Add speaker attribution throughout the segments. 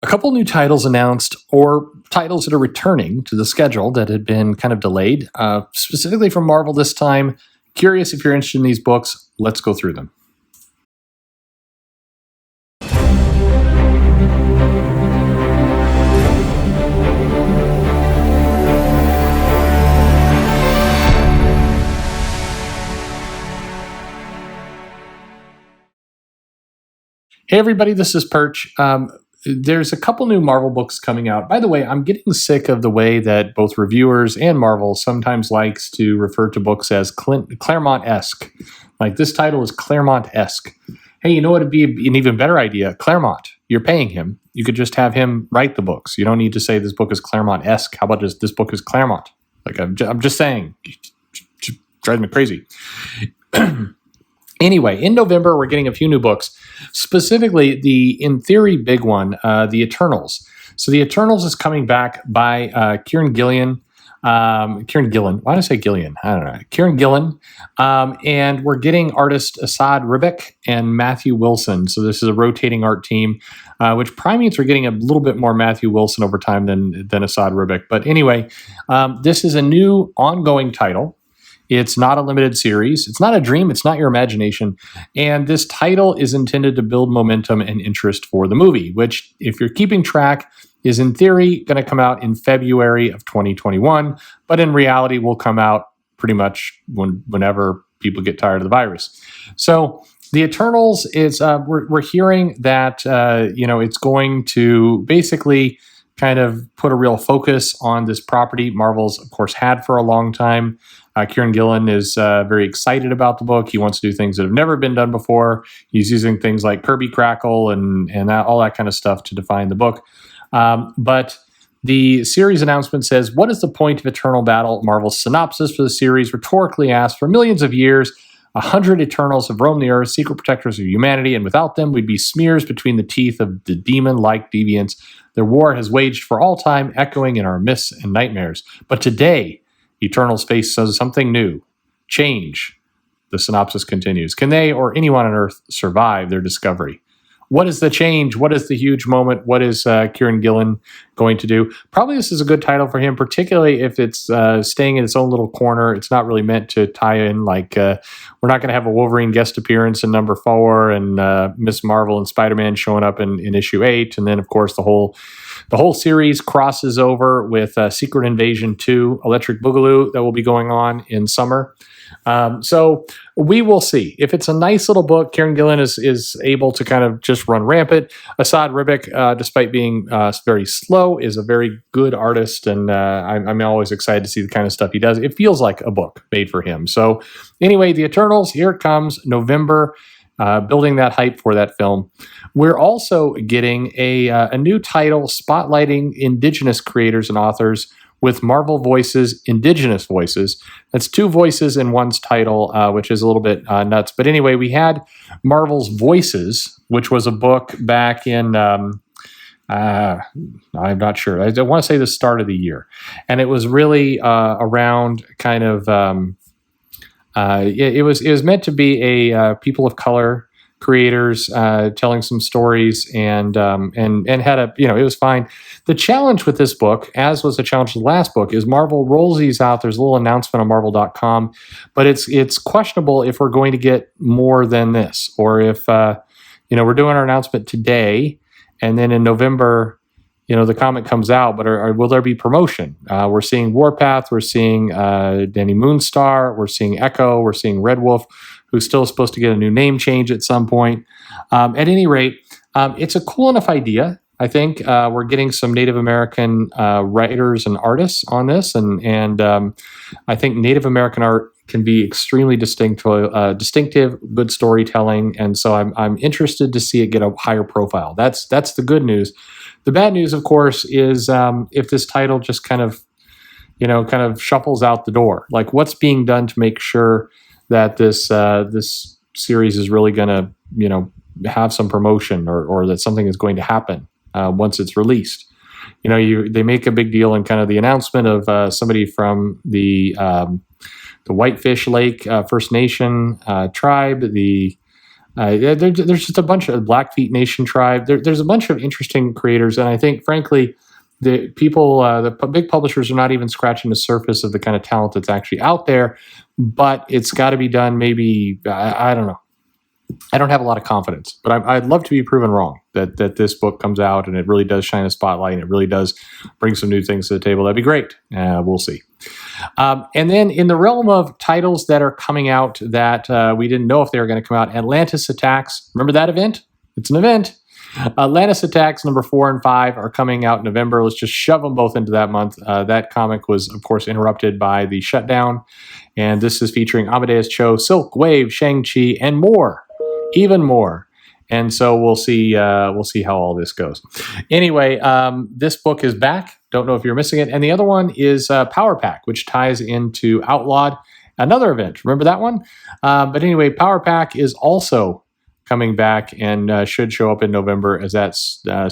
Speaker 1: couple new titles announced, or titles that are returning to the schedule that had been kind of delayed, specifically from Marvel this time. Curious if you're interested in these books. Let's go through them. Hey everybody, this is Perch. There's a couple new Marvel books coming out. By the way, I'm getting sick of the way that both reviewers and Marvel sometimes likes to refer to books as Claremont-esque. Like, this title is Claremont-esque. Hey, you know what would be an even better idea? Claremont. You're paying him. You could just have him write the books. You don't need to say this book is Claremont-esque. How about just this book is Claremont? Like, I'm just saying. It drives me crazy. Anyway, in November, we're getting a few new books, specifically the, in theory, big one, The Eternals. So The Eternals is coming back by Kieron Gillen. Kieron Gillen. Why did I say Gillian? I don't know. Kieron Gillen. And we're getting artist Esad, Ribić, and Matthew Wilson. So this is a rotating art team, which probably means we're getting a little bit more Matthew Wilson over time than Esad, Ribić. But anyway, this is a new ongoing title. It's not a limited series. It's not a dream. It's not your imagination. And this title is intended to build momentum and interest for the movie, which, if you're keeping track, is in theory going to come out in February of 2021, but in reality will come out pretty much whenever people get tired of the virus. So The Eternals is, we're hearing that, it's going to basically kind of put a real focus on this property Marvel's, of course, had for a long time. Kieron Gillen is very excited about the book. He wants to do things that have never been done before. He's using things like Kirby Crackle and all that kind of stuff to define the book. But the series announcement says, "What is the point of Eternal Battle?" Marvel's synopsis for the series rhetorically asked, "For millions of years, 100 Eternals have roamed the earth, secret protectors of humanity, and without them, we'd be smears between the teeth of the demon-like deviants. Their war has waged for all time, echoing in our myths and nightmares. But today, Eternals face something new. Change." The synopsis continues. Can they or anyone on Earth survive their discovery? What is the change? What is the huge moment? What is Kieron Gillen going to do? Probably this is a good title for him, particularly if it's staying in its own little corner. It's not really meant to tie in, like, we're not going to have a Wolverine guest appearance in number 4 and Miss Marvel and Spider-Man showing up in issue 8. And then, of course, the whole series crosses over with Secret Invasion 2, Electric Boogaloo, that will be going on in summer. So we will see. If it's a nice little book, Kieron Gillen is able to kind of just run rampant. Esad Ribić, despite being very slow, is a very good artist, and I'm always excited to see the kind of stuff he does. It feels like a book made for him. So anyway, The Eternals, here it comes, November, building that hype for that film. We're also getting a new title spotlighting Indigenous creators and authors with Marvel Voices, Indigenous Voices. That's 2 voices in one's title, which is a little bit nuts. But anyway, we had Marvel's Voices, which was a book back in, I'm not sure. I want to say the start of the year. And it was really around kind of, it was meant to be a people of color creators telling some stories and had a, it was fine. The challenge with this book, as was the challenge with the last book, is Marvel rolls these out. There's a little announcement on Marvel.com, but it's questionable if we're going to get more than this, or if we're doing our announcement today, and then in November, the comic comes out, but will there be promotion? We're seeing Warpath, we're seeing Dani Moonstar, we're seeing Echo, we're seeing Red Wolf, who's still supposed to get a new name change at some point. At any rate, it's a cool enough idea. I think we're getting some Native American writers and artists on this, and I think Native American art can be extremely distinctive, good storytelling, and so I'm interested to see it get a higher profile. That's the good news. The bad news, of course, is if this title just kind of shuffles out the door. Like, what's being done to make sure that this series is really going to have some promotion, or that something is going to happen once it's released. They make a big deal in kind of the announcement of somebody from the Whitefish Lake First Nation tribe, the There's just a bunch of Blackfeet Nation tribe. There's a bunch of interesting creators, and I think, frankly, the people, big publishers are not even scratching the surface of the kind of talent that's actually out there. But it's got to be done. Maybe I don't know. I don't have a lot of confidence, but I'd love to be proven wrong that this book comes out and it really does shine a spotlight and it really does bring some new things to the table. That'd be great. We'll see. And then in the realm of titles that are coming out that we didn't know if they were going to come out, Atlantis Attacks. Remember that event? It's an event. Atlantis Attacks number 4 and 5 are coming out in November. Let's just shove them both into that month. That comic was, of course, interrupted by the shutdown. And this is featuring Amadeus Cho, Silk, Wave, Shang-Chi, and more. Even more. And so we'll see how all this goes. Anyway, this book is back. Don't know if you're missing it. And the other one is Power Pack, which ties into Outlawed, another event. Remember that one? But anyway, Power Pack is also coming back and should show up in November as that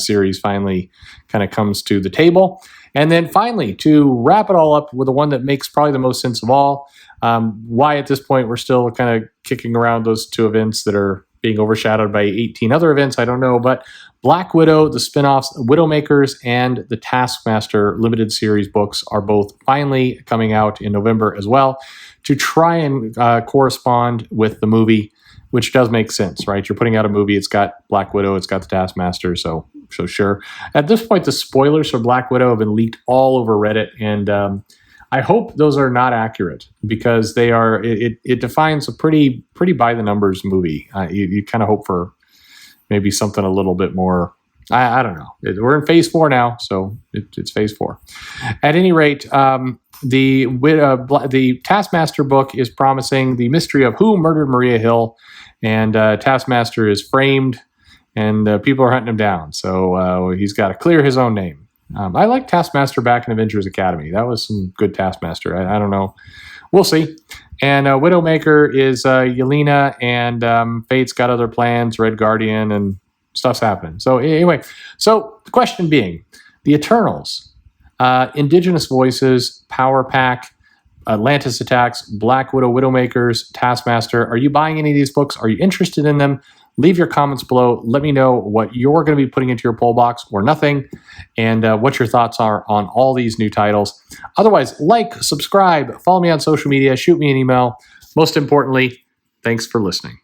Speaker 1: series finally kind of comes to the table. And then finally, to wrap it all up with the one that makes probably the most sense of all, why at this point we're still kind of kicking around those two events that are being overshadowed by 18 other events, I don't know, but Black Widow, the spinoffs, WidowMakers, and the Taskmaster limited series books are both finally coming out in November as well to try and correspond with the movie, which does make sense, right? You're putting out a movie, it's got Black Widow, it's got the Taskmaster, so sure. At this point, the spoilers for Black Widow have been leaked all over Reddit, and I hope those are not accurate because they are. It defines a pretty by the numbers movie. You kind of hope for maybe something a little bit more. I don't know. We're in phase 4 now, so it's phase 4. At any rate, the Taskmaster book is promising the mystery of who murdered Maria Hill, and Taskmaster is framed, and people are hunting him down. So he's got to clear his own name. I like Taskmaster back in Avengers Academy. That was some good Taskmaster. I don't know. We'll see. And Widowmaker is Yelena, and Fate's got other plans, Red Guardian, and stuff's happening. So anyway, so the question being, the Eternals, Indigenous Voices, Power Pack, Atlantis Attacks, Black Widow, Widowmakers, Taskmaster. Are you buying any of these books? Are you interested in them? Leave your comments below. Let me know what you're going to be putting into your poll box or nothing, and what your thoughts are on all these new titles. Otherwise, like, subscribe, follow me on social media, shoot me an email. Most importantly, thanks for listening.